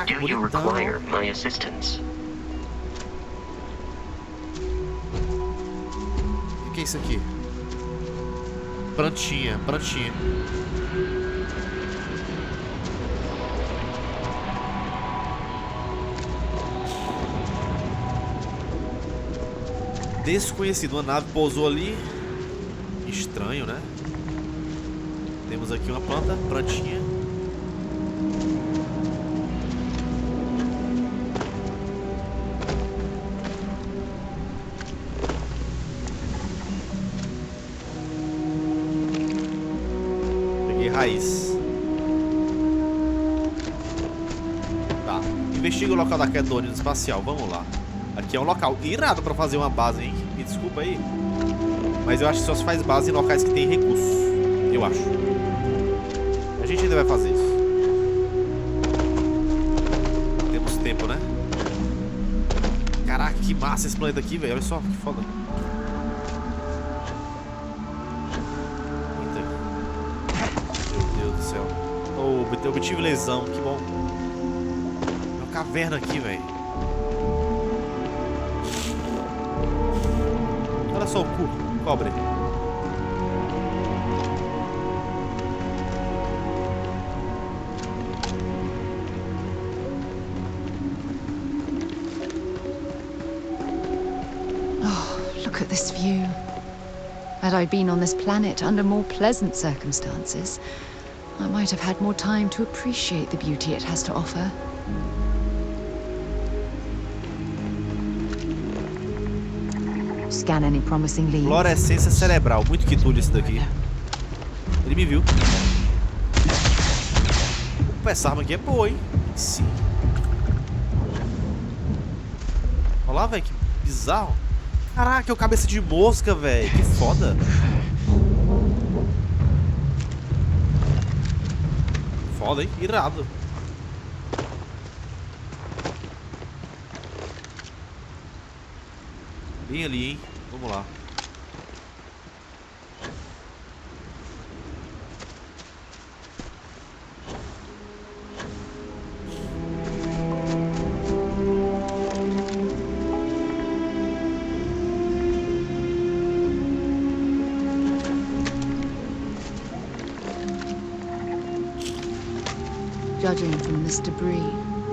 Caraca, Do you bonitão. require my assistance? O que é isso aqui? Plantinha, plantinha. Desconhecido, uma nave pousou ali. Estranho, né? Temos aqui uma planta, plantinha. Peguei raiz. Tá. Investiga o local da queda do ônibus espacial. Vamos lá. Aqui é um local irado pra fazer uma base, hein? Me desculpa aí. Mas eu acho que só se faz base em locais que tem recursos. Eu acho. A gente ainda vai fazer isso. Temos tempo, né? Caraca, que massa esse planeta aqui, velho. Olha só, que foda. Eita. Meu Deus do céu. Oh, eu obtive lesão, que bom. É uma caverna aqui, velho. Olha só o cu, cobre. Look at this view. Had I been on this planet under more pleasant circumstances, I might have had more time to appreciate the beauty it has to offer. Scan any promising leads. Fluorescência cerebral, muito quitulho esse daqui. Ele me viu. Opa, essa arma aqui é boa, hein? Sim. Olha lá, velho, que bizarro. Caraca, é o cabeça de mosca, velho. Que foda. Foda, hein? Irado. Bem ali, hein? Vamos lá. Judging from this debris,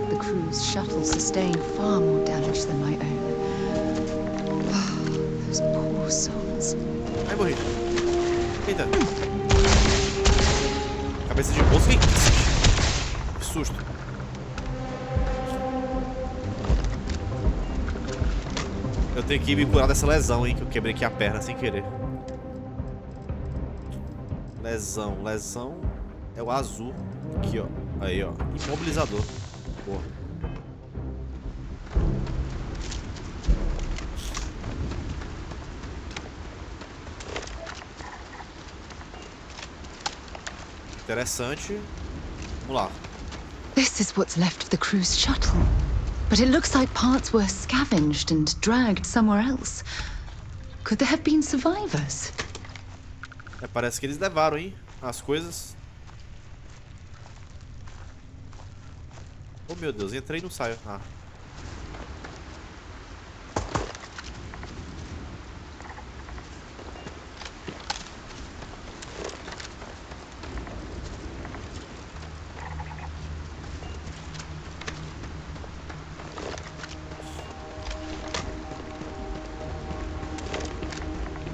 the crew's shuttle sustained far more damage than my own. Those poor souls. Ai, morri. Eita. Cabeça de mosca. Que susto. Eu tenho que me curar dessa lesão, hein? Que eu quebrei aqui a perna sem querer. Lesão. Lesão é o azul. Aqui, ó. Aí, ó. Imobilizador. Boa. Interessante. Vamos lá. This is what's left of the crew's shuttle. But it looks like parts were scavenged and dragged somewhere else. Could there have been survivors? É, parece que eles levaram, hein? As coisas. Oh, meu Deus, entrei e não saio. Ah.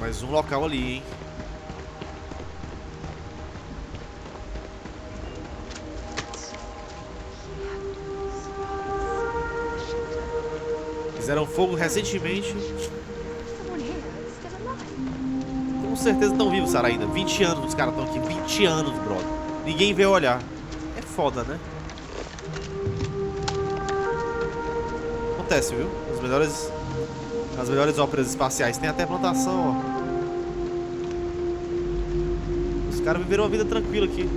Mais um local ali, hein? Fizeram fogo recentemente. Com certeza estão vivos, Sarah, ainda. 20 anos os caras estão aqui. 20 anos, brother. Ninguém veio olhar. É foda, né? Acontece, viu? As melhores óperas espaciais tem até plantação, ó. Os caras viveram uma vida tranquila aqui.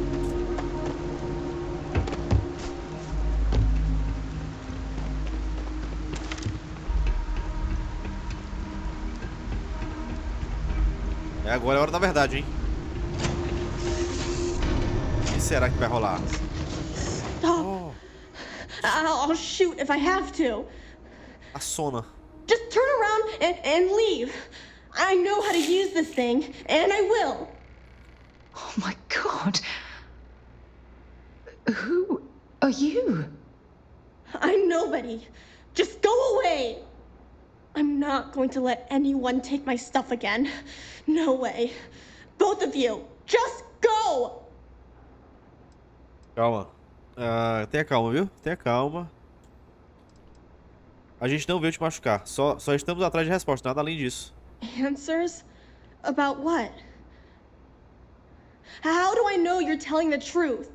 Agora é a hora da verdade, hein? O que será que vai rolar? Stop! Oh. I'll shoot if I have to. A Sona. Just turn around and leave. I know how to use this thing, and I will. Oh my god. Who are you? I'm nobody. Just go away. I'm not going to let anyone take my stuff again. No way. Both of you, just go! Calma. Tenha calma, viu? Tenha calma. A gente não veio te machucar. Só estamos atrás de resposta, nada além disso. Answers? About what? How do I know you're telling the truth?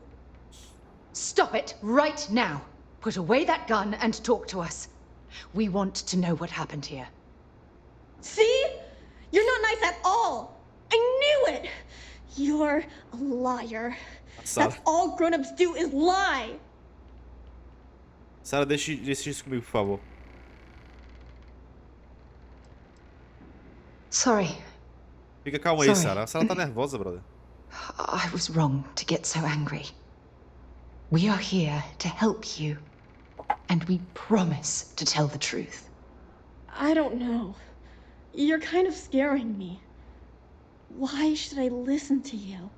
Stop it right now. Put away that gun and talk to us. We want to know what happened here. See? You're not nice at all. I knew it. You're a liar. Sarah. That's all grown-ups do is lie. Sarah, deixe isso comigo, por favor. Sorry. Fica calma aí, Sorry. Sarah. A Sarah tá nervosa, brother. I was wrong to get so angry. We are here to help you. And we promise to tell the truth. I don't know. You're kind of scaring me. Why should I listen to you?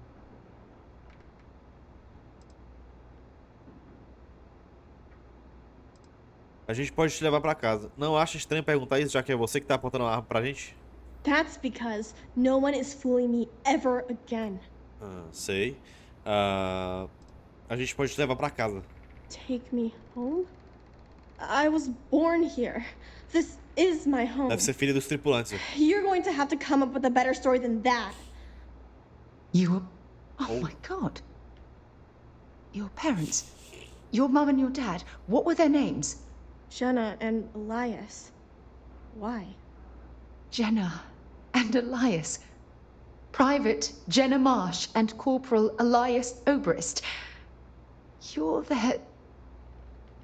A gente pode te levar pra casa. Não acha estranho perguntar isso, já que é você que tá apontando a arma pra gente? That's because no one is fooling me ever again. Sei. A gente pode te levar pra casa. Take me home? I was born here. This is my home. Deve ser filha dos tripulantes. You're going to have to come up with a better story than that. You were... Oh Oh. my god. Your parents. Your mum and your dad. What were their names? Jenna and Elias. Why? Jenna and Elias. Private Jenna Marsh and Corporal Elias Obrist. You're their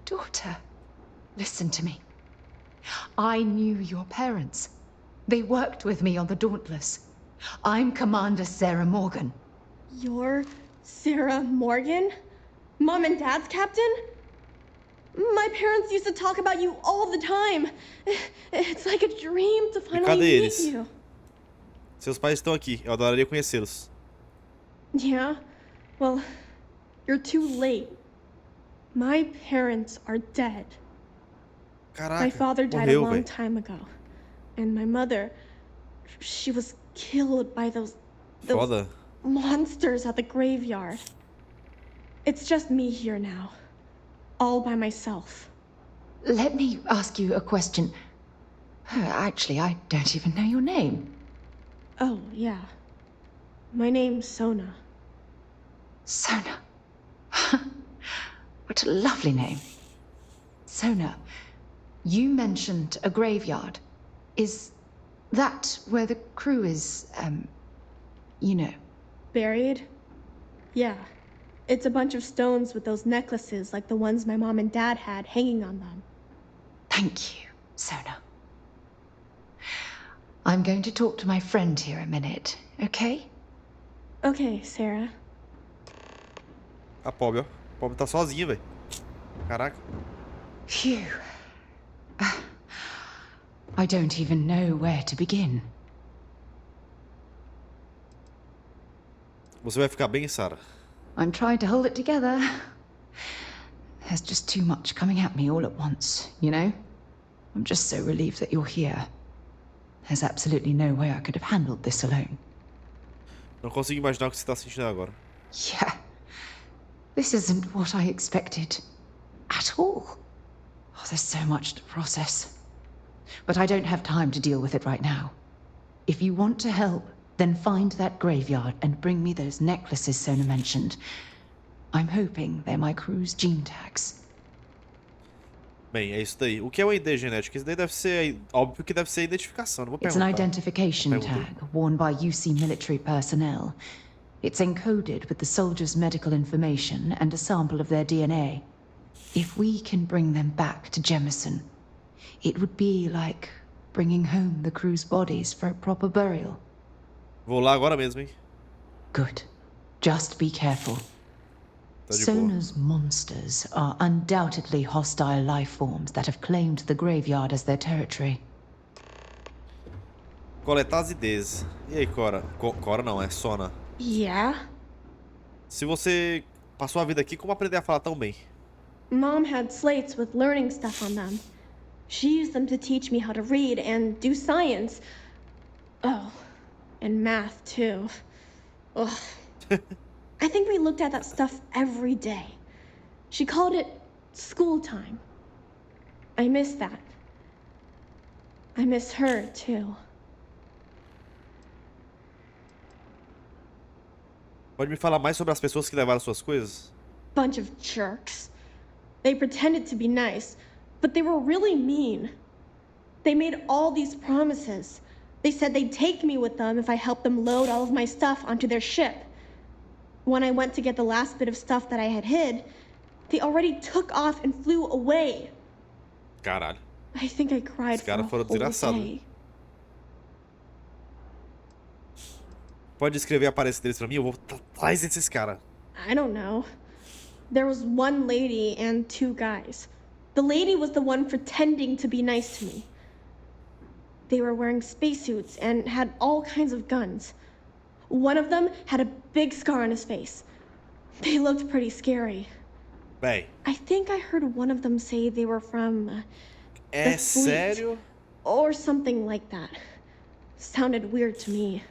daughter. Listen to me. I knew your parents. They worked with me on the Dauntless. I'm Commander Sarah Morgan. You're Sarah Morgan? Mom and Dad's captain? My parents used to talk about you all the time. It's like a dream to cadê finally meet eles? you. Seus pais estão aqui. Eu adoraria conhecê-los. Yeah? Well, you're too late. My parents are dead. Caraca, My father died a morreu, long velho. time ago. And my mother, she was killed by those Foda. monsters at the graveyard. It's just me here now. All by myself. Let me ask you a question. Actually, I don't even know your name. Oh, yeah. My name's Sona. Sona. What a lovely name. Sona, you mentioned a graveyard. Is that where the crew is, you know? Buried? Yeah. It's a bunch of stones with those necklaces like the ones my mom and dad had hanging on them. Thank you, Sona. I'm going to talk to my friend here a minute, okay? Okay, Sarah. A pobre, ó. A pobre tá sozinha, velho. Caraca. Phew. I don't even know where to begin. Você vai ficar bem, Sarah. I'm trying to hold it together. There's just too much coming at me all at once, you know? I'm just so relieved that you're here. There's absolutely no way I could have handled this alone. Não consigo imaginar o que você tá sentindo agora. Yeah. This isn't what I expected. At all. Oh, there's so much to process. But I don't have time to deal with it right now. If you want to help, then find that graveyard and bring me those necklaces Sona mentioned. I'm hoping they're my crew's gene tags. Bem, é isso daí. O que é uma ID genética? Isso daí deve ser... Óbvio que deve ser identificação. Não vou It's an perguntar. identification tag worn by UC military personnel. It's encoded with the soldiers' medical information and a sample of their DNA. If we can bring them back to Jemison, it would be like bringing home the crew's bodies for a proper burial. Vou lá agora mesmo, hein? Good. Just be careful. Tá de boa. Sona's monsters are undoubtedly hostile life forms that have claimed the graveyard as their territory. Coletar as ideias. E aí, Cora? Cora não, é Sona. Yeah? Se você passou a vida aqui, como aprender a falar tão bem? Mom had slates with learning stuff on them. She used them to teach me how to read and do science. Oh, and math too. Ugh. I think we looked at that stuff every day. She called it school time. I miss that. I miss her too. Pode me falar mais sobre as pessoas que levaram suas coisas? Bunch of jerks. They pretended to be nice, but they were really mean. They made all these promises. They said they'd take me with them if I helped them load all of my stuff onto their ship. When I went to get the last bit of stuff that I had hid, they already took off and flew away. Caralho. I think I cried Os for a caras foram whole desgraçados. day. Pode descrever a aparência deles pra mim? Eu vou atrás desses caras. I don't know. There was one lady and two guys. The lady was the one pretending to be nice to me. They were wearing spacesuits and had all kinds of guns. One of them had a big scar on his face. They looked pretty scary. Véi. I think I heard one of them say they were from É the fleet, sério? or something like that. Sounded weird to me.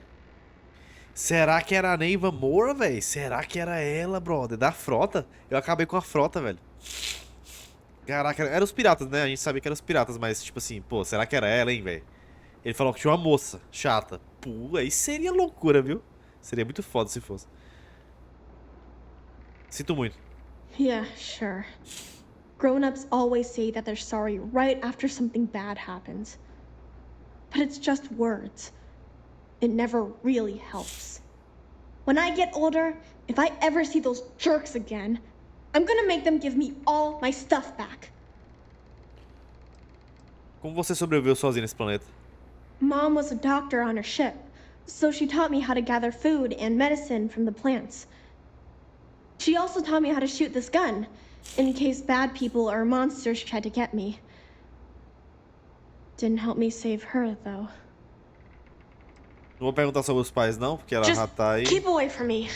Será que era a Neiva Moore, velho? Será que era ela, brother? Da frota? Eu acabei com a frota, velho. Caraca, eram os piratas, né? A gente sabia que eram os piratas, mas tipo assim, pô, será que era ela, hein, velho? Ele falou que tinha uma moça chata. Pô, aí seria loucura, viu? Seria muito foda se fosse. Sinto muito. Yeah, sure. Grown-ups always say that they're sorry right after something bad happens. But it's just words. It never really helps. When I get older, if I ever see those jerks again, I'm gonna make them give me all my stuff back. Como você sobreviveu sozinho nesse planeta? Mom was a doctor on her ship, so she taught me how to gather food and medicine from the plants. She also taught me how to shoot this gun, in case bad people or monsters tried to get me. Didn't help me save her, though. Não vou perguntar sobre os pais, não, porque ela já tá aí. Keep away from me.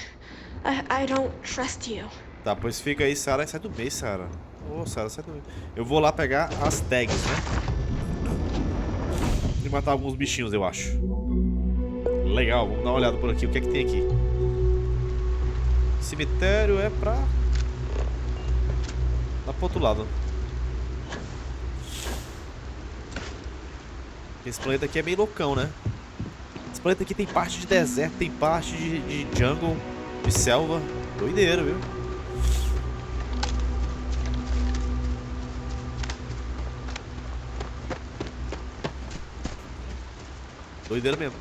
I don't trust you. Tá, pois fica aí, Sarah. Sai do meio, Sarah. Ô, Sarah, sai do meio. Eu vou lá pegar as tags, né? E matar alguns bichinhos, eu acho. Legal, vamos dar uma olhada por aqui. O que é que tem aqui? Cemitério é pra... Lá pro outro lado. Esse planeta aqui é meio loucão, né? Esse planeta aqui tem parte de deserto, tem parte de jungle, de selva. Doideira, viu? Doideira mesmo.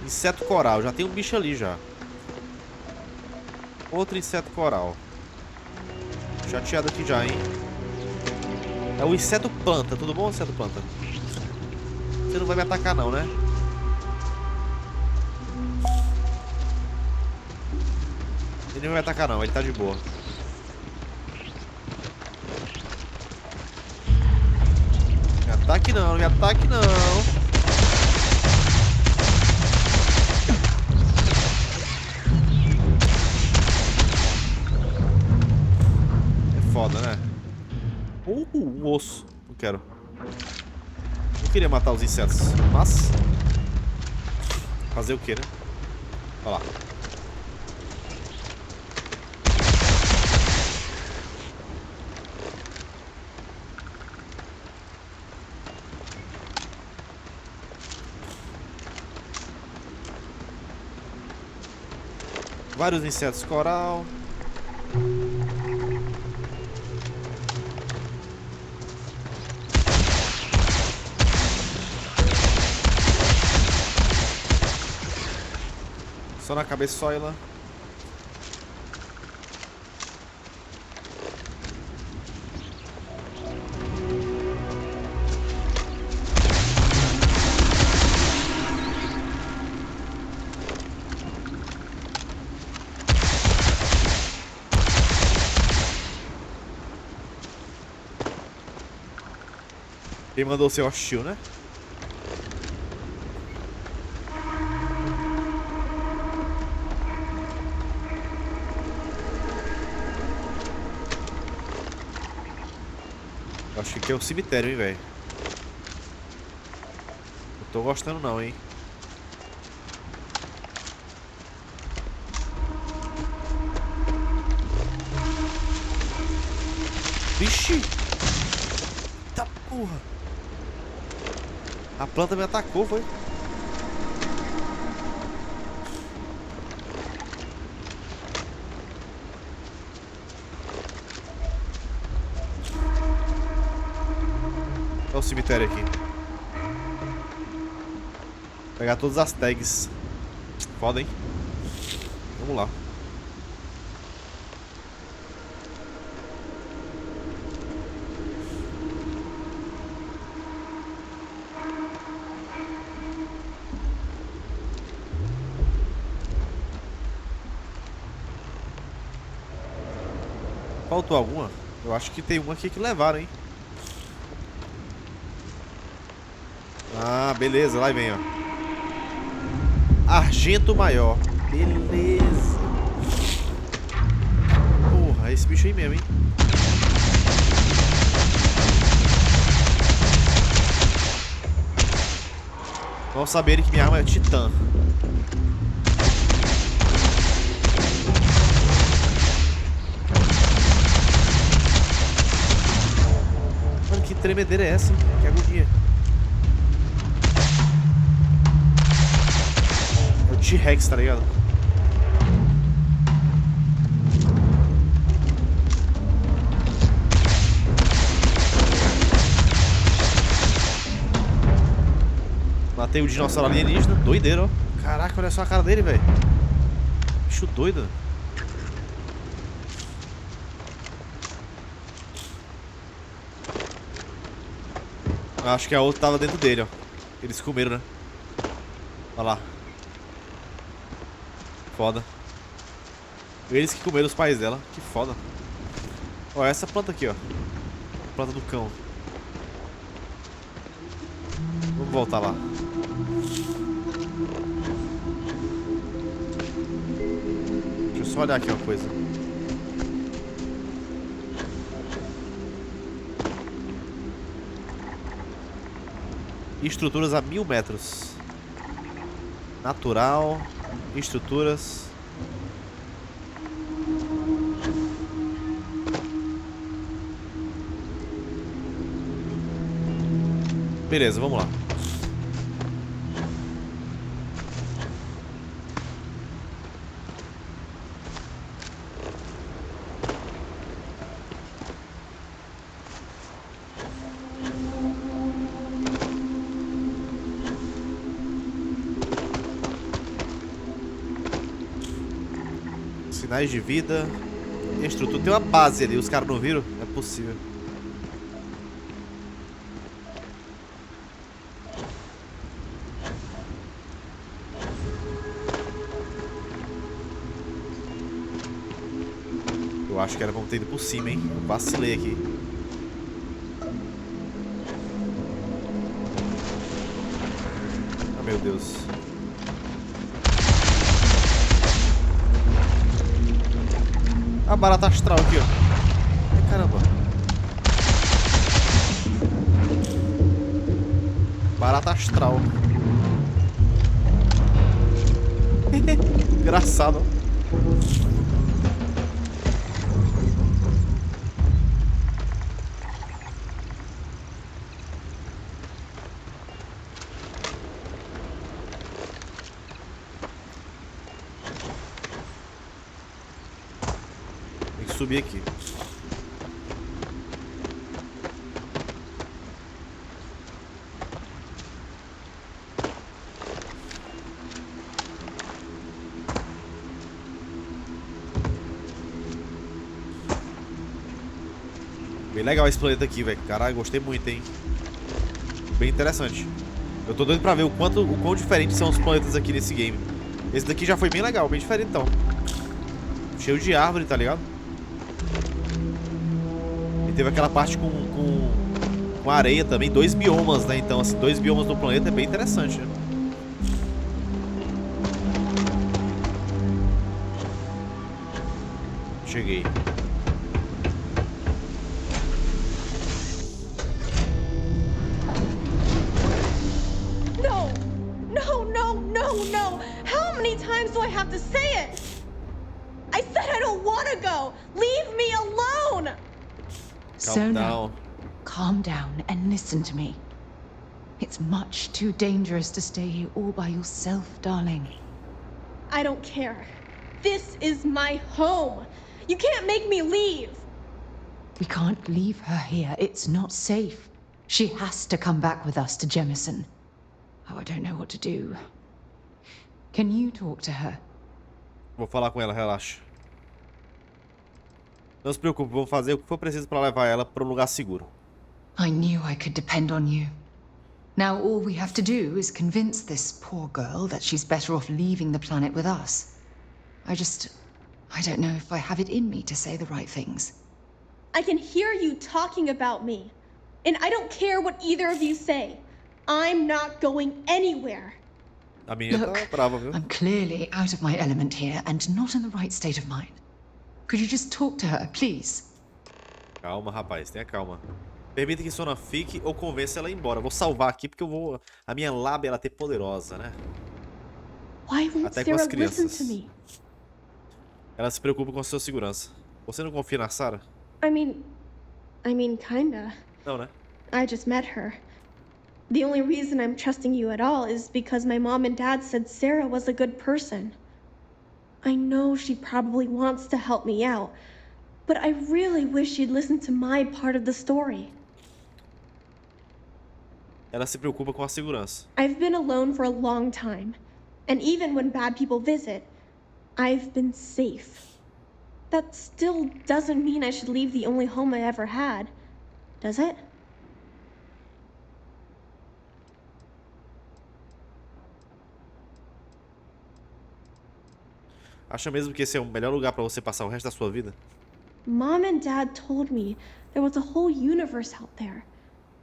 Inseto coral, já tem um bicho ali já. Outro inseto coral. Chateado aqui já, hein? É o inseto planta, tudo bom, inseto planta? Você não vai me atacar não, né? Ele não vai me atacar não, ele tá de boa. Me ataque não, me ataque não. Foda, né? Um osso. Não quero. Não queria matar os insetos, mas... Fazer o que, né? Olha lá. Vários insetos coral. Só na cabeçoila. Quem mandou ser hostil, né? Eu acho que aqui é o cemitério, hein, velho. Não tô gostando não, hein. Vixe! Eita porra! A planta me atacou, foi? Olha o cemitério aqui. Vou pegar todas as tags. Foda, hein? Vamos lá. Faltou alguma? Eu acho que tem uma aqui que levaram, hein? Ah, beleza, lá vem, ó. Argento maior. Beleza. Porra, esse bicho aí mesmo, hein? Vamos saber que minha arma é titã. Mano, que tremedeira é essa, hein? Que agonia. É o T-Rex, tá ligado? Matei o dinossauro alienígena, doideiro, ó. Caraca, olha só a cara dele, velho. Bicho doido. Acho que a outra tava dentro dele, ó. Eles comeram, né? Olha lá. Foda. Eles que comeram os pais dela. Que foda. Ó, essa planta aqui, ó. A planta do cão. Vamos voltar lá. Deixa eu só olhar aqui uma coisa. Estruturas a 1000 metros. Natural. Estruturas. Beleza, vamos lá. Sinais de vida. Estrutura. Tem uma base ali, os caras não viram? Não é possível. Eu acho que era pra ter ido por cima, hein? Eu vacilei aqui. Ah, meu Deus. A barata astral aqui, ó. Ai, caramba. Barata astral. Engraçado. Tem que subir aqui. Bem legal esse planeta aqui, velho. Caralho, gostei muito, hein. Bem interessante. Eu tô doido pra ver o quão diferentes são os planetas aqui nesse game. Esse daqui já foi bem legal, bem diferente então. Cheio de árvore, tá ligado? E teve aquela parte com Com areia também, 2 biomas, né? Então, assim, 2 biomas no planeta é bem interessante, né? Cheguei. No! No, no, no, no! How many times do I have to say it? I said I don't want to go! Leave me alone! Sona, calm down and listen to me. It's much too dangerous to stay here all by yourself, darling. I don't care. This is my home. You can't make me leave. We can't leave her here. It's not safe. She has to come back with us to Jemison. Oh, I don't know what to do. Can you talk to her? Vou falar com ela, relaxa. Não se preocupe, vamos fazer o que for preciso para levar ela para um lugar seguro. I knew I could depend on you. Now all we have to do is convince this poor girl that she's better off leaving the planet with us. I don't know if I have it in me to say the right things. I can hear you talking about me. And I don't care what either of you say. I'm not going anywhere. A minha tá brava, viu? I'm clearly out of my element here and not in the right state of mind. Could you just talk to her, please? Calma, rapaz, tenha calma. Permita que Sona fique ou convença ela a ir embora. Vou salvar aqui porque eu vou... A minha lábia, ela é poderosa, né? Why won't Até com as Sarah listen crianças. to me? Ela se preocupa com a sua segurança. Você não confia na Sarah? I mean, kinda. Não, né? I just met her. The only reason I'm trusting you at all is because my mom and dad said Sarah was a good person. I know she probably wants to help me out, but I really wish she'd listen to my part of the story. Ela se preocupa com a segurança. I've been alone for a long time, and even when bad people visit, I've been safe. That still doesn't mean I should leave the only home I ever had, does it? Acha mesmo que esse é o melhor lugar para você passar o resto da sua vida? Mom and Dad told me there was a whole universe out there,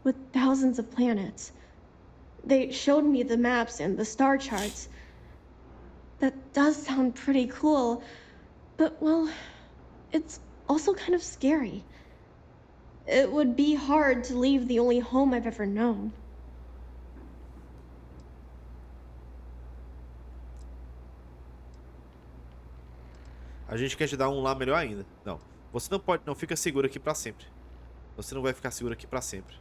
with thousands of planets. They showed me the maps and the star charts. That does sound pretty cool, but, well, it's also kind of scary. It would be hard to leave the only home I've ever known. A gente quer te dar um lá melhor ainda. Não. Você não fica seguro aqui pra sempre. Você não vai ficar seguro aqui pra sempre.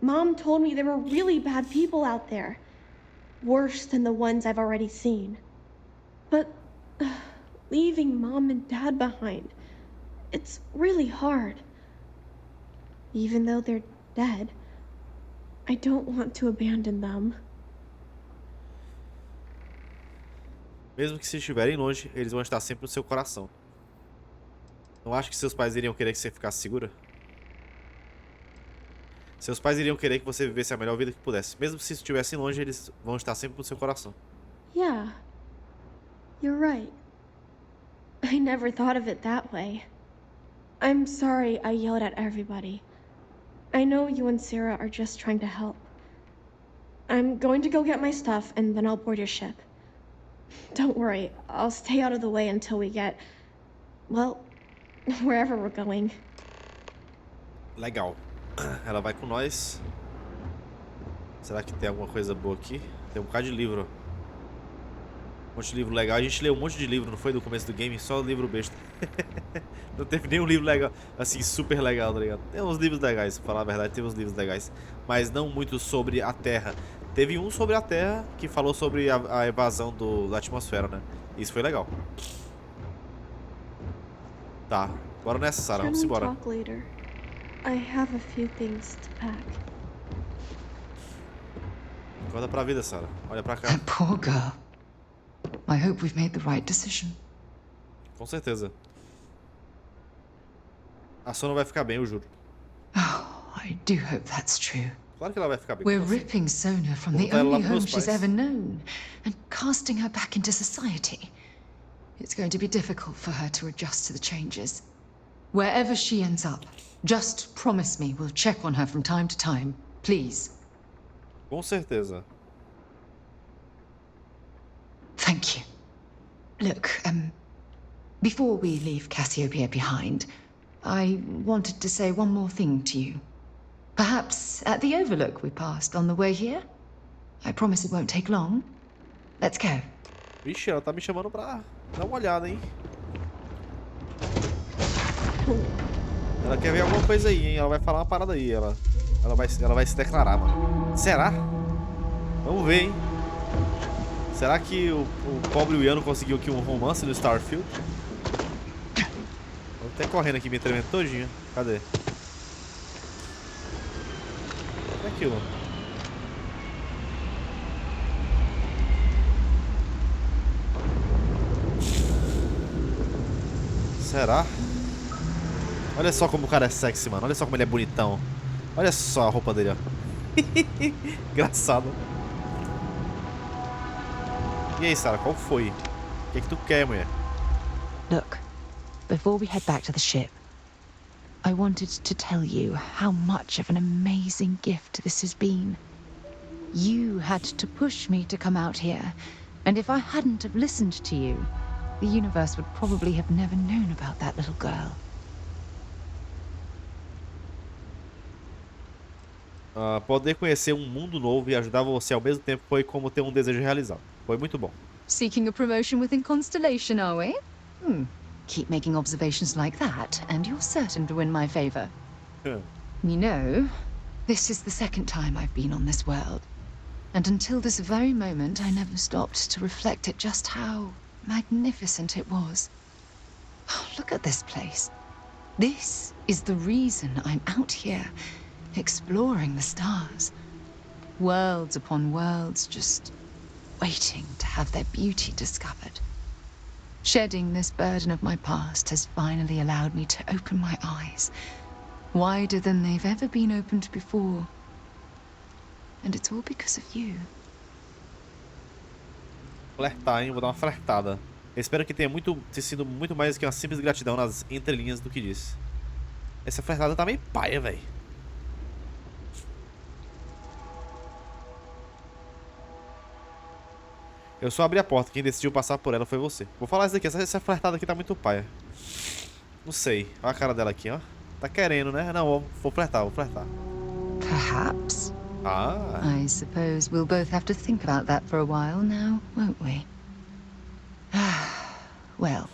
Mom told me there were really bad people out there. Worse than the ones I've already seen. But leaving Mom and Dad behind, it's really hard. Even though they're dead, I don't want to abandon them. Mesmo que se estiverem longe, eles vão estar sempre no seu coração. Não acha que seus pais iriam querer que você ficasse segura? Seus pais iriam querer que você vivesse a melhor vida que pudesse. Mesmo se estivessem longe, eles vão estar sempre no seu coração. Yeah, you're right. I never thought of it that way. I'm sorry I yelled at everybody. I know you and Sarah are just trying to help. I'm going to go get my stuff and then I'll board your ship. Don't worry, I'll stay out of the way until we get, well, wherever we're going. Legal. Ela vai com nós. Será que tem alguma coisa boa aqui? Tem um bocado de livro. Um monte de livro legal. A gente leu um monte de livro, não foi no começo do game? Só livro besta. Não teve nenhum livro legal, assim, super legal, tá ligado? Tem uns livros legais, pra falar a verdade, tem uns livros legais. Mas não muito sobre a Terra. Teve um sobre a Terra que falou sobre a evasão da atmosfera, né? Isso foi legal. Tá, bora nessa, Sarah, vamos embora. Talk later. I have a few things to pack. Acorda pra vida, Sarah. Olha pra cá. That poor girl. I hope we've made the right decision. Com certeza. A Sona vai ficar bem, eu juro. Oh, I do hope that's true. Claro que ela vai ficar bem. We're ripping Sona from the only home she's ever known and casting her back into society. It's going to be difficult for her to adjust to the changes. Wherever she ends up, just promise me we'll check on her from time to time, please. Com certeza. Thank you. Look, before we leave Cassiopeia behind, I wanted to say one more thing to you. Perhaps at the overlook we passed on the way here? I promise it won't take long. Let's go. Vixe, ela tá me chamando pra dar uma olhada, hein? Ela quer ver alguma coisa aí, hein? Ela vai falar uma parada aí. Ela vai se declarar, mano. Será? Vamos ver, hein? Será que o pobre Iano conseguiu aqui um romance no Starfield? Tô até correndo aqui, me tremendo todinho. Cadê? O que é aquilo? Será? Olha só como o cara é sexy, mano. Olha só como ele é bonitão. Olha só a roupa dele, ó. Engraçado. E aí, Sarah, qual foi? O que é que tu quer, mulher? Look, before we head back to the ship, I wanted to tell you how much of an amazing gift this has been. You had to push me to come out here, and if I hadn't have listened to you, the universe would probably have never known about that little girl. Poder conhecer um mundo novo e ajudar você ao mesmo tempo foi como ter um desejo realizado. Foi muito bom. Seeking a promotion within Constellation, are we? Keep making observations like that, and you're certain to win my favor. You know, this is the second time I've been on this world. And until this very moment, I never stopped to reflect at just how magnificent it was. Oh, look at this place. This is the reason I'm out here, exploring the stars. Worlds upon worlds, just waiting to have their beauty discovered. Shedding this burden of my past has finally allowed me to open my eyes, wider than they've ever been opened before. And it's all because of you. Flertar, hein? Vou dar uma flertada. Eu espero que tenha sido muito mais do que uma simples gratidão nas entrelinhas do que disse. Essa flertada tá meio paia, velho. Eu só abri a porta, quem decidiu passar por ela foi você. Vou falar isso daqui, essa flertada aqui tá muito paia. Não sei, olha a cara dela aqui, ó. Tá querendo, né? Não, vou flertar, vou flertar. Perhaps. Ah. I suppose we'll both have to think about that for a while now, won't we? Well,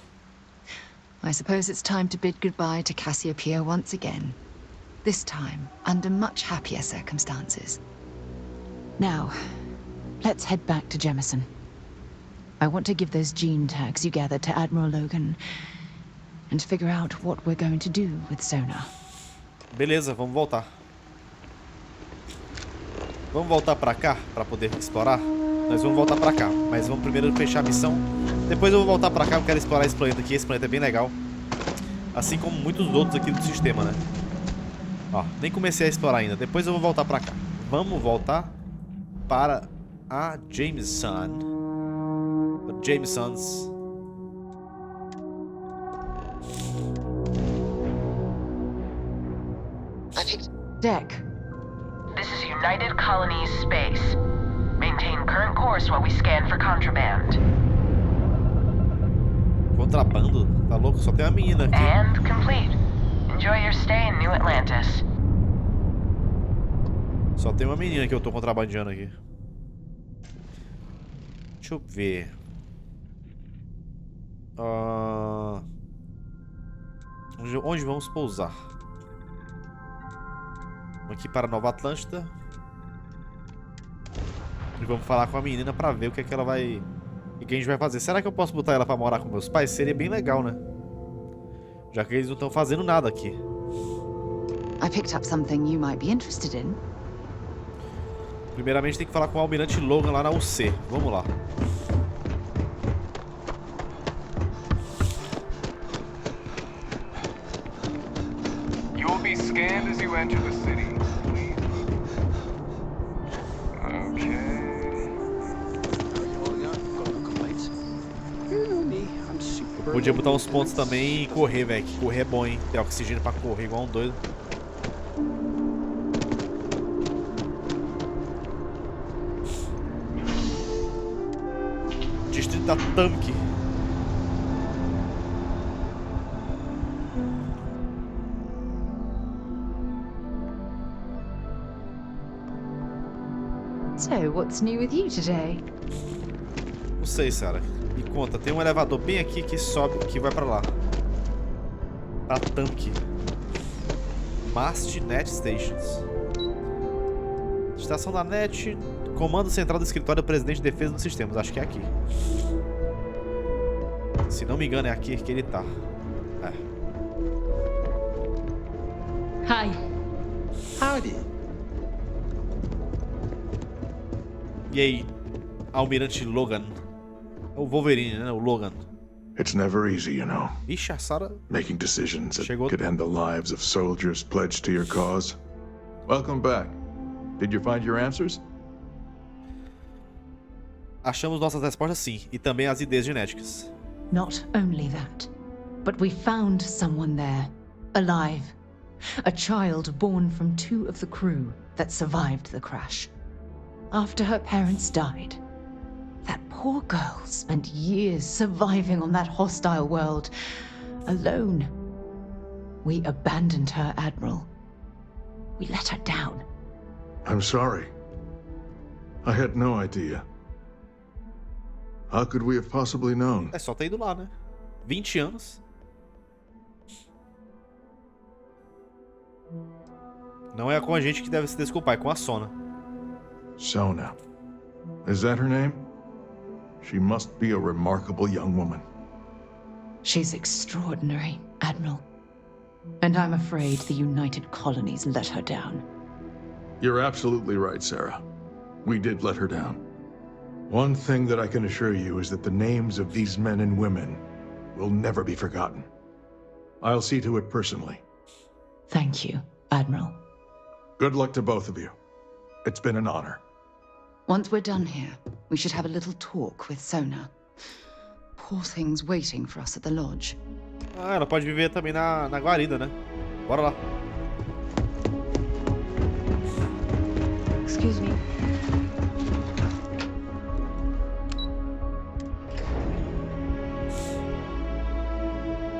I suppose it's time to bid goodbye to Cassiopeia once again. This time, under much happier circumstances. Now, let's head back to Jemison. I want to give those gene tags you gathered to Admiral Logan and figure out what we're going to do with Sonar. Beleza, vamos voltar. Vamos voltar pra cá pra poder explorar? Nós vamos voltar pra cá, mas vamos primeiro fechar a missão. Depois eu vou voltar pra cá, eu quero explorar esse planeta aqui. Esse planeta é bem legal. Assim como muitos outros aqui do sistema, né? Ó, nem comecei a explorar ainda. Depois eu vou voltar pra cá. Vamos voltar para a Jameson. Jamesons. Deck. This is United Colonies Space. Maintain current course while we scan for contraband. Contrabando? Tá louco? Só tem uma menina aqui. And complete. Enjoy your stay in New Atlantis. Só tem uma menina que eu tô contrabandeando aqui. Deixa eu ver. Onde vamos pousar? Vamos aqui para Nova Atlântida. E vamos falar com a menina pra ver o que é que ela vai... E o que a gente vai fazer. Será que eu posso botar ela pra morar com meus pais? Seria bem legal, né? Já que eles não estão fazendo nada aqui. I picked up something you might be interested in. Primeiramente tem que falar com o Almirante Logan lá na UC. Vamos lá. You will be scanned as you enter the city. Podia botar uns pontos também e correr, velho. Correr é bom, hein? Ter oxigênio pra correr igual um doido. Distrito da Tanque. So, what's new with you today? Não sei, Sarah. Me conta, tem um elevador bem aqui que sobe, que vai pra lá. Pra Tanque. Mast Net Stations. Estação da NET. Comando Central do Escritório do Presidente de Defesa dos Sistemas. Acho que é aqui. Se não me engano, é aqui que ele tá. É. Hi. Howdy. E aí, Almirante Logan. É o Wolverine, né? O Logan. It's never easy, you know, Ixi, a Sarah making decisions that Chegou. could end the lives of soldiers pledged to your cause. Welcome back. Did you find your answers? Achamos nossas respostas sim. E também as ideias genéticas. Not only that, but we found someone there, alive. A child born from 2 of the crew that survived the crash. After her parents died, that poor girl spent years surviving on that hostile world, alone. We abandoned her, Admiral. We let her down. I'm sorry. I had no idea. How could we have possibly known? É só ter ido lá, né? 20 anos. Não é com a gente que deve se desculpar, é com a Sona. Sona. Is that her name? She must be a remarkable young woman. She's extraordinary, Admiral. And I'm afraid the United Colonies let her down. You're absolutely right, Sarah. We did let her down. One thing that I can assure you is that the names of these men and women will never be forgotten. I'll see to it personally. Thank you, Admiral. Good luck to both of you. It's been an honor. Once we're done here, we should have a little talk with Sona. Poor thing's waiting for us at the lodge. Ah, ela pode viver também na guarida, né? Bora lá. Excuse me.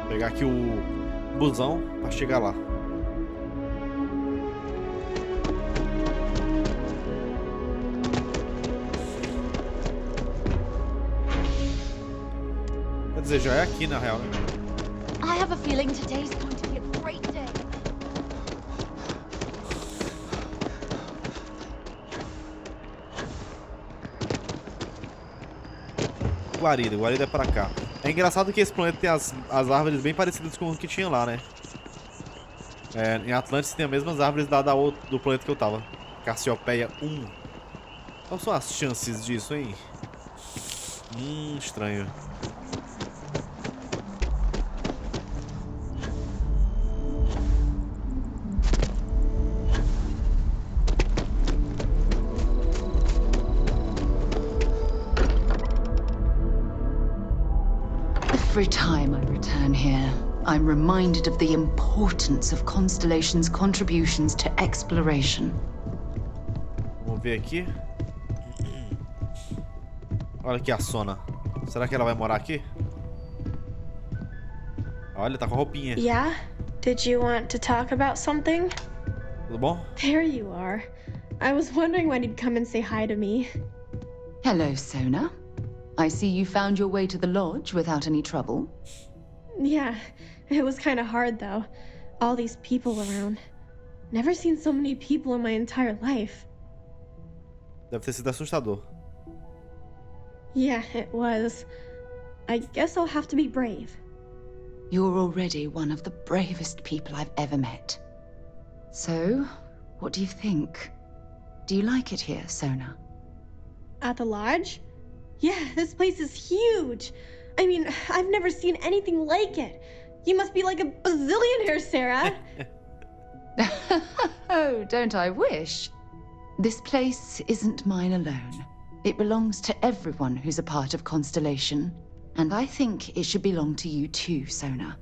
Vou pegar aqui o busão pra chegar lá. Quer dizer, já é aqui na real, né? I have a feeling today's going to be a great day. Guarida é pra cá. É engraçado que esse planeta tem as árvores bem parecidas com o que tinha lá, né? É, em Atlantis tem as mesmas árvores do planeta que eu tava. Cassiopeia 1. Quais são as chances disso, hein? Estranho. Every time I return here, I'm reminded of the importance of Constellation's contributions to exploration. Vamos ver aqui. Olha aqui a Sona. Será que ela vai morar aqui? Olha, tá com a roupinha. Yeah? Did you want to talk about something? Tudo bom? There you are. I was wondering when you'd come and say hi to me. Hello, Sona. I see you found your way to the lodge without any trouble. Yeah, it was kind of hard though. All these people around. Never seen so many people in my entire life. Deve ter sido assustador. Yeah, it was. I guess I'll have to be brave. You're already one of the bravest people I've ever met. So, what do you think? Do you like it here, Sona? At the lodge? Yeah, this place is huge. I mean, I've never seen anything like it. You must be like a bazillionaire, Sarah. Oh, don't I wish? This place isn't mine alone. It belongs to everyone who's a part of Constellation. And I think it should belong to you too, Sona.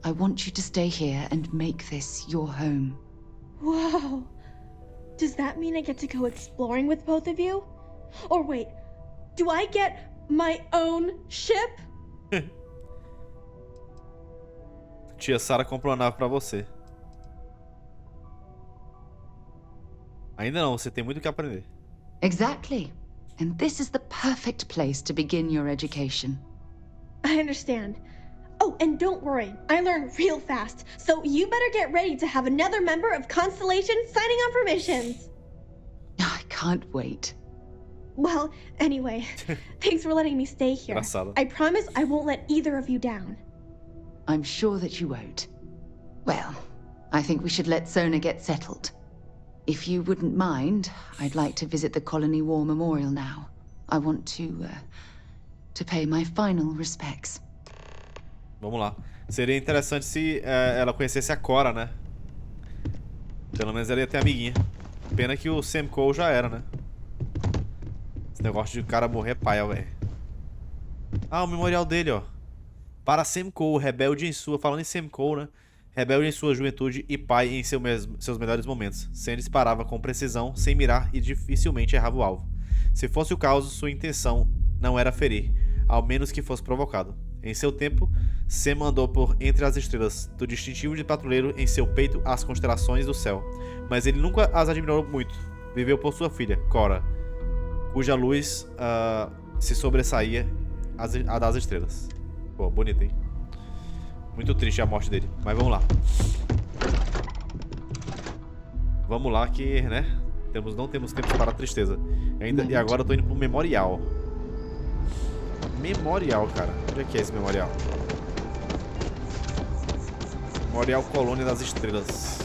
I want you to stay here and make this your home. Wow. Does that mean I get to go exploring with both of you? Or wait, do I get my own ship? Tia Sarah comprou uma nave pra você. Ainda não, você tem muito o que aprender. Exactly. And this is the perfect place to begin your education. I understand. Oh, and don't worry, I learn real fast, so you better get ready to have another member of Constellation signing on for missions. I can't wait. Well, anyway, thanks for letting me stay here. Engraçado. I promise I won't let either of you down. I'm sure that you won't. Well, I think we should let Sona get settled. If you wouldn't mind, I'd like to visit the Colony War Memorial now. I want to pay my final respects. Vamos lá. Seria interessante se ela conhecesse a Cora, né? Pelo menos ela ia ter amiguinha. Pena que o Sam Cole já era, né? Esse negócio de o cara morrer é paia, velho. Ah, o memorial dele, ó. Para Sam Cole, rebelde em sua... Falando em Sam Cole, né? Rebelde em sua juventude e pai em seus melhores momentos. Sam disparava com precisão, sem mirar e dificilmente errava o alvo. Se fosse o caso, sua intenção não era ferir, ao menos que fosse provocado. Em seu tempo, Sam andou por entre as estrelas, do distintivo de patrulheiro em seu peito às constelações do céu. Mas ele nunca as admirou muito. Viveu por sua filha, Cora, cuja luz se sobressaía a das estrelas. Pô, bonito, hein? Muito triste a morte dele. Mas vamos lá. Vamos lá que, né? Não temos tempo para a tristeza. E agora eu tô indo pro memorial. Memorial, cara. Onde é que é esse memorial? Memorial Colônia das Estrelas.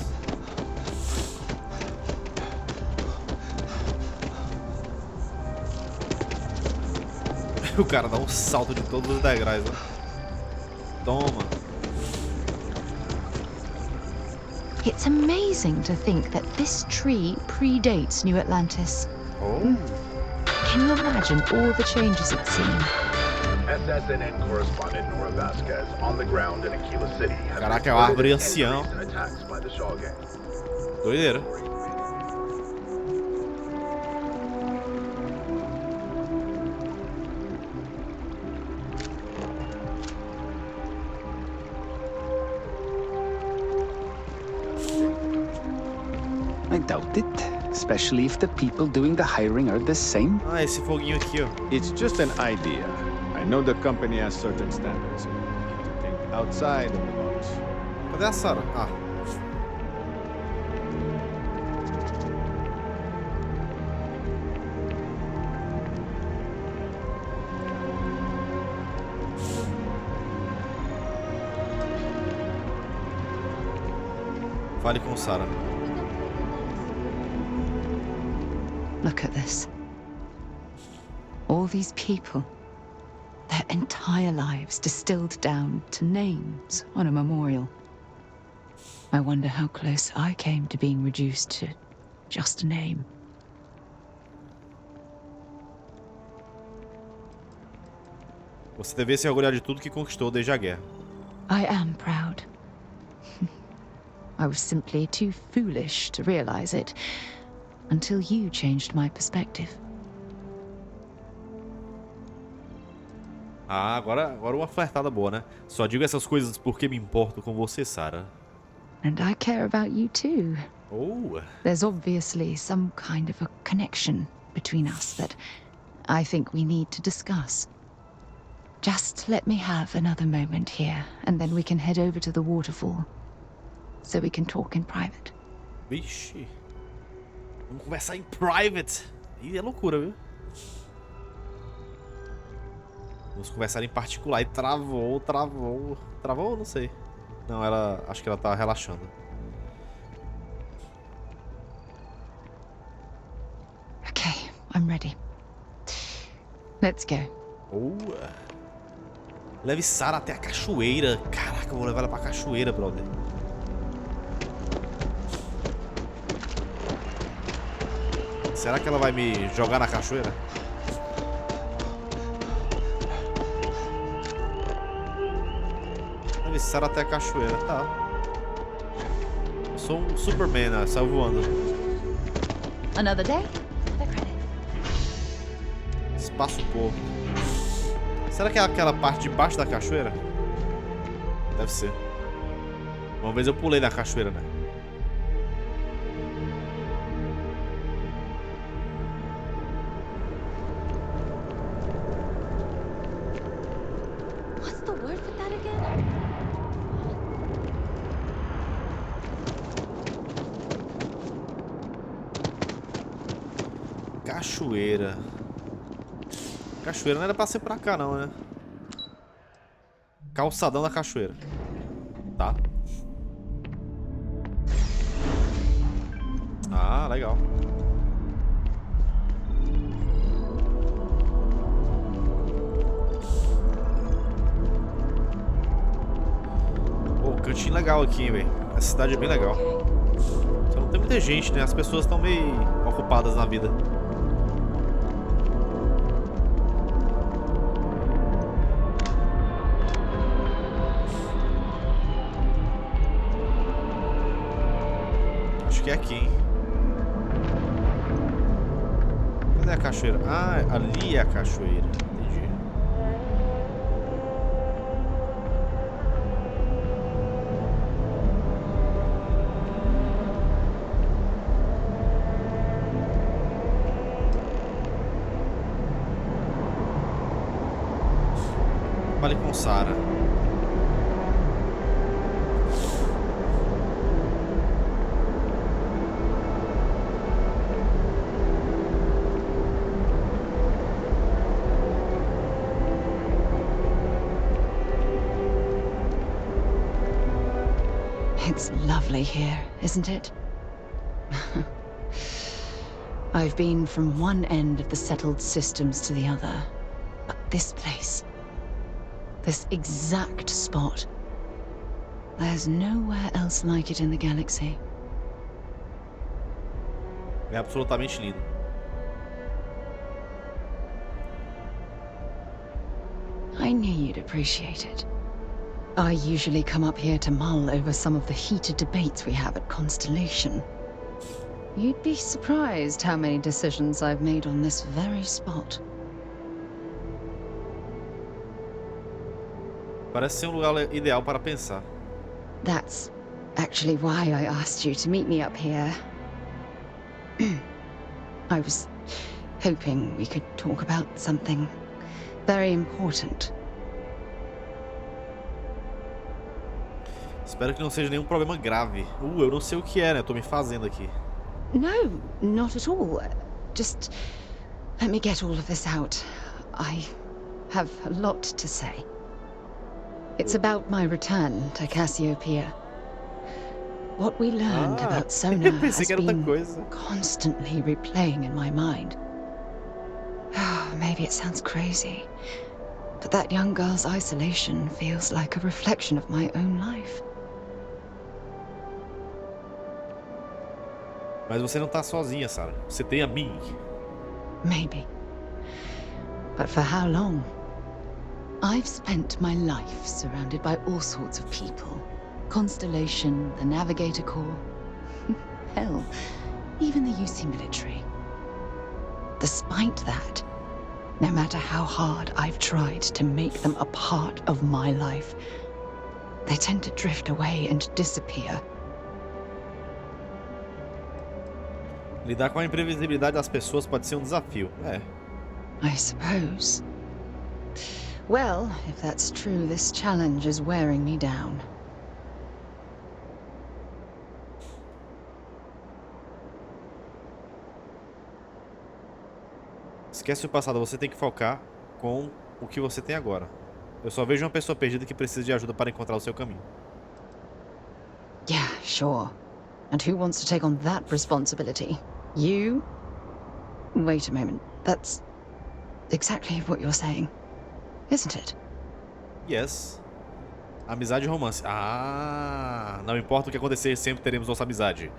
O cara dá um salto de todos os degraus, né? Toma. It's amazing to think that this tree predates New Atlantis. Oh. Can you imagine all the changes it's seen? SSNN correspondent Nora Vasquez on the ground in Aquila City. Caraca, é uma árvore anciã. Doideira. I doubt it, especially if the people doing the hiring are the same. Ah, esse foguinho aqui, ó. It's just an idea. I know the company has certain standards. You need to think outside of the box. Cadê a Sarah? Ah. Fale com Sarah. Look at this. All these people. Their entire lives distilled down to names on a memorial. I wonder how close I came to being reduced to just a name. Você devia se orgulhar de tudo que conquistou desde a guerra. I am proud. I was simply too foolish to realize it until you changed my perspective. Ah, agora uma flertada boa, né? Só digo essas coisas porque me importo com você, Sarah. And I care about you too. Oh. There's obviously some kind of a connection between us that I think we need to discuss. Just let me have another moment here, and then we can head over to the waterfall, so we can talk in private. Vixe. Vamos conversar em private. Ih, é loucura, viu? Vamos conversar em particular. E travou. Travou? Não sei. Não, acho que ela tá relaxando. Okay, I'm ready. Let's go. Oh. Leve Sarah até a cachoeira. Caraca, eu vou levar ela pra cachoeira, brother. Será que ela vai me jogar na cachoeira? Leve Sarah até a cachoeira. Tá. Eu sou um Superman, né? Saiu voando. Another day, another credit. Espaço pouco. Será que é aquela parte de baixo da cachoeira? Deve ser. Uma vez eu pulei na cachoeira, né? What's the word for that again? Cachoeira. Cachoeira não era pra ser pra cá, não, né? Calçadão da cachoeira. Tá. Ah, legal. Pô, cantinho legal aqui, hein, velho. A cidade é bem legal. Só não tem muita gente, né? As pessoas estão meio ocupadas na vida. Acho que é aqui, hein? Cadê a cachoeira? Ah, ali é a cachoeira. Entendi. Fale com Sarah. It's lovely here, isn't it? I've been from one end of the settled systems to the other. But this place, this exact spot, there's nowhere else like it in the galaxy. É absolutamente lindo. I knew you'd appreciate it. I usually come up here to mull over some of the heated debates we have at Constellation. You'd be surprised how many decisions I've made on this very spot. Parece ser um lugar ideal para pensar. That's actually why I asked you to meet me up here. I was hoping we could talk about something very important. Espero que não seja nenhum problema grave. Eu não sei o que é, né? Eu tô me fazendo aqui. No, not at all. Just let me get all of this out. I have a lot to say. It's about my return to Cassiopeia. What we learned about Sona has been constantly replaying in my mind. Maybe it sounds crazy, but that young girl's isolation feels like a reflection of my own life. Mas você não tá sozinha, Sarah. Você tem a mim. Maybe. But for how long? I've spent my life surrounded by all sorts of people. Constellation, the Navigator Corps. Hell, even the UC military. Despite that, no matter how hard I've tried to make them a part of my life, they tend to drift away and disappear. Lidar com a imprevisibilidade das pessoas pode ser um desafio. É. I suppose. Well, if that's true, this challenge is wearing me down. Esquece o passado, você tem que focar com o que você tem agora. Eu só vejo uma pessoa perdida que precisa de ajuda para encontrar o seu caminho. Yeah, sure. And who wants to take on that responsibility? You? Wait a moment. That's exactly what you're saying, isn't it? Yes. Amizade e romance. Ah, não importa o que acontecer, sempre teremos nossa amizade.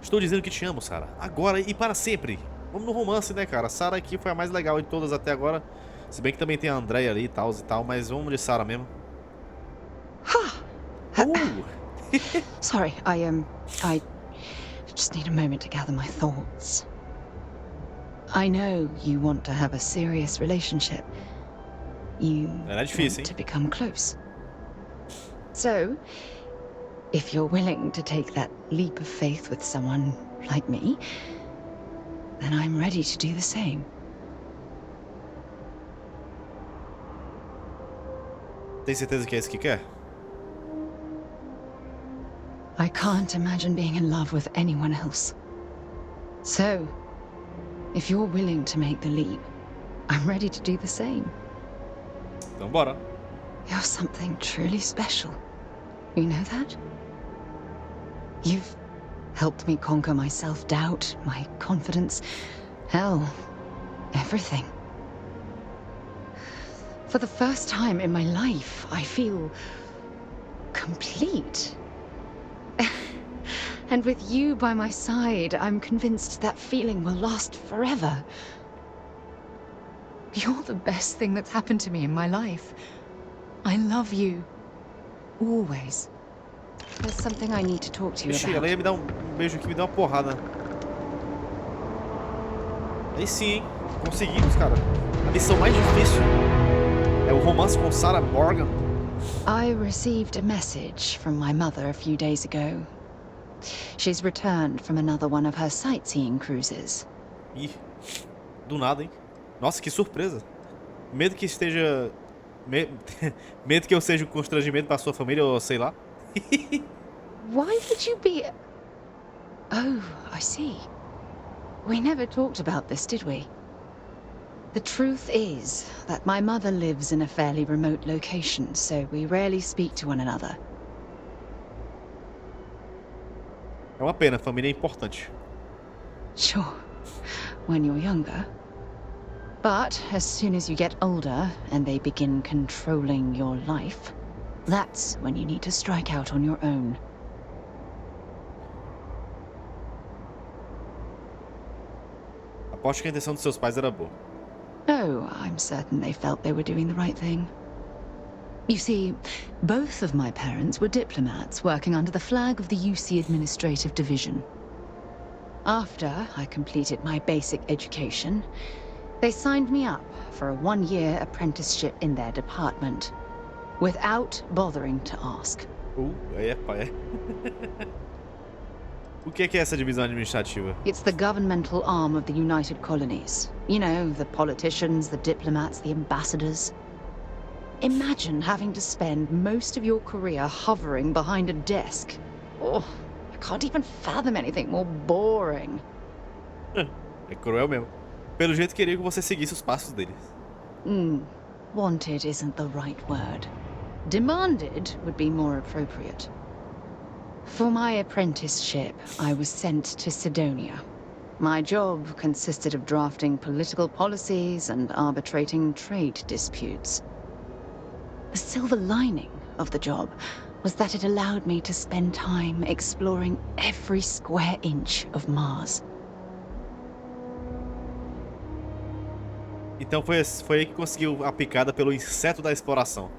Estou dizendo que te amo, Sarah. Agora e para sempre. Vamos no romance, né, cara? Sarah aqui foi a mais legal de todas até agora. Se bem que também tem a Andrea ali e tal, mas vamos de Sarah mesmo. Sorry, I just need a moment to gather my thoughts. I know you want to have a serious relationship. You want to become close. So, if you're willing to take that leap of faith with someone like me, then I'm ready to do the same. Tem certeza que é isso que quer? I can't imagine being in love with anyone else. So, if you're willing to make the leap, I'm ready to do the same. Então bora. You're something truly special. You know that? You've helped me conquer my self-doubt, my confidence, hell, everything. For the first time in my life, I feel complete. And with you by my side, I'm convinced that feeling will last forever. You're the best thing that's happened to me in my life. I love you. Always. There's something I need to talk to you Ixi, ela about. ia me dar beijo aqui, me deu uma porrada. Aí sim, hein? Conseguimos, cara. A missão mais difícil é o romance com Sarah Morgan. I received a message from my mother a few days ago. She's returned from another one of her sightseeing cruises. Ih, do nada, hein? Nossa, que surpresa. Medo que esteja... Medo que eu seja um constrangimento para sua família, ou sei lá. Why would you be... Oh, I see. We never talked about this, did we? The truth is that my mother lives in a fairly remote location, so we rarely speak to one another. É uma pena, família é importante. Sure, when you're younger. But as soon as you get older and they begin controlling your life, that's when you need to strike out on your own. Aposto que a intenção dos seus pais era boa. Oh, I'm certain they felt they were doing the right thing. You see, both of my parents were diplomats working under the flag of the UC Administrative Division. After I completed my basic education, they signed me up for a one-year apprenticeship in their department, without bothering to ask. É. O que é essa divisão administrativa? It's the governmental arm of the United Colonies. You know, the politicians, the diplomats, the ambassadors. Imagine having to spend most of your career hovering behind a desk. Oh, I can't even fathom anything more boring. É cruel mesmo. Pelo jeito queria que você seguisse os passos deles. Wanted isn't the right word. Demanded would be more appropriate. For my apprenticeship, I was sent to Sidonia. My job consisted of drafting political policies and arbitrating trade disputes. The silver lining of the job was that it allowed me to spend time exploring every square inch of Mars. Então foi aí que conseguiu a picada pelo inseto da exploração.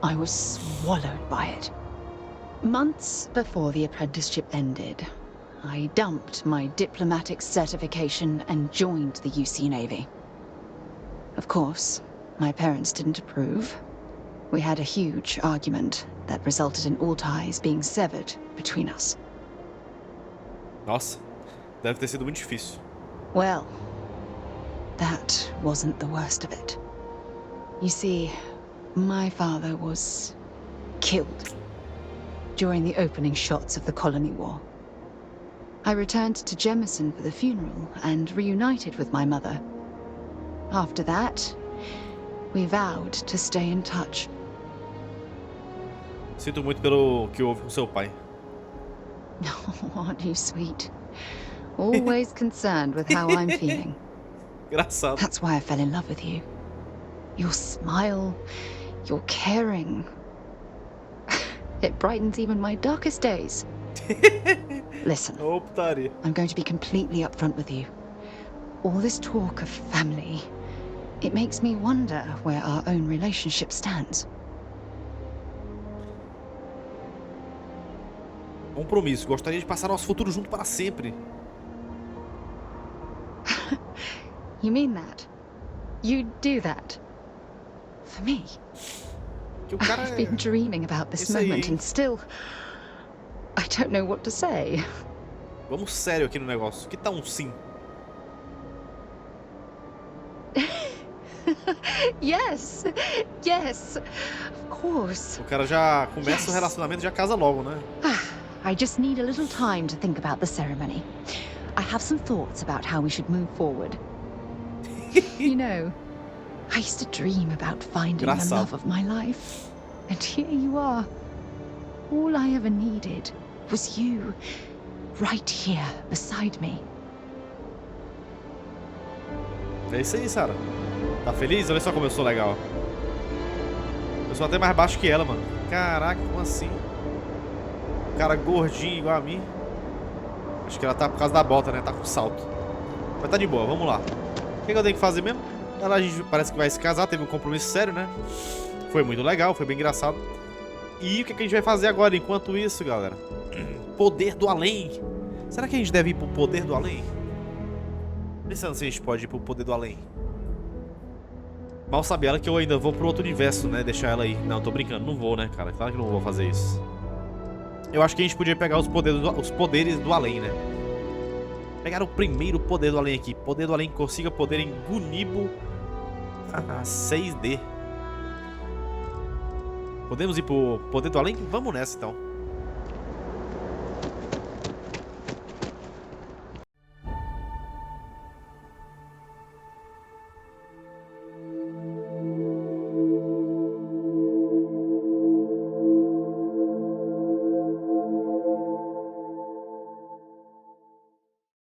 I was swallowed by it. Months before the apprenticeship ended, I dumped my diplomatic certification and joined the UC Navy. Of course, my parents didn't approve. We had a huge argument that resulted in all ties being severed between us. Nossa, deve ter sido muito difícil. Well, that wasn't the worst of it. You see, my father was killed during the opening shots of the Colony War. I returned to Jemison for the funeral and reunited with my mother. After that, we vowed to stay in touch. Sinto muito pelo que houve com seu pai. Oh, aren't you sweet? Always concerned with how I'm feeling. Engraçado. That's why I fell in love with you. Your smile, your caring. It brightens even my darkest days. Listen, I'm going to be completely upfront with you. All this talk of family, it makes me wonder where our own relationship stands. Compromisso. Gostaria de passar nosso futuro junto para sempre. You mean that? You'd do that? For me? Que o cara I've been dreaming about this moment and still... I don't know what to say. Vamos sério aqui no negócio. Que tal um sim? Yes, yes, of course. O cara já começa o relacionamento e já casa logo, né? I just need a little time to think about the ceremony. I have some thoughts about how we should move forward. You know, I used to dream about finding the love of my life. And here you are. All I ever needed was you, right here beside me. É isso aí, Sarah. Tá feliz? Olha só como eu sou legal. Eu sou até mais baixo que ela, mano. Caraca, como assim? O cara gordinho igual a mim. Acho que ela tá por causa da bota, né? Tá com salto. Mas tá de boa, vamos lá. O que eu tenho que fazer mesmo? Ela, a gente parece que vai se casar, teve um compromisso sério, né? Foi muito legal, foi bem engraçado. E o que a gente vai fazer agora enquanto isso, galera? Poder do além. Será que a gente deve ir pro poder do além? Pensando se a gente pode ir pro poder do além. Mal sabe ela que eu ainda vou pro outro universo, né? Deixar ela aí. Não, tô brincando, não vou, né, cara? Claro que não vou fazer isso. Eu acho que a gente podia pegar os poderes do além, né? Pegar o primeiro poder do além aqui. Poder do além, consiga poder em Gunibo 6D. Podemos ir pro poder do além? Vamos nessa, então.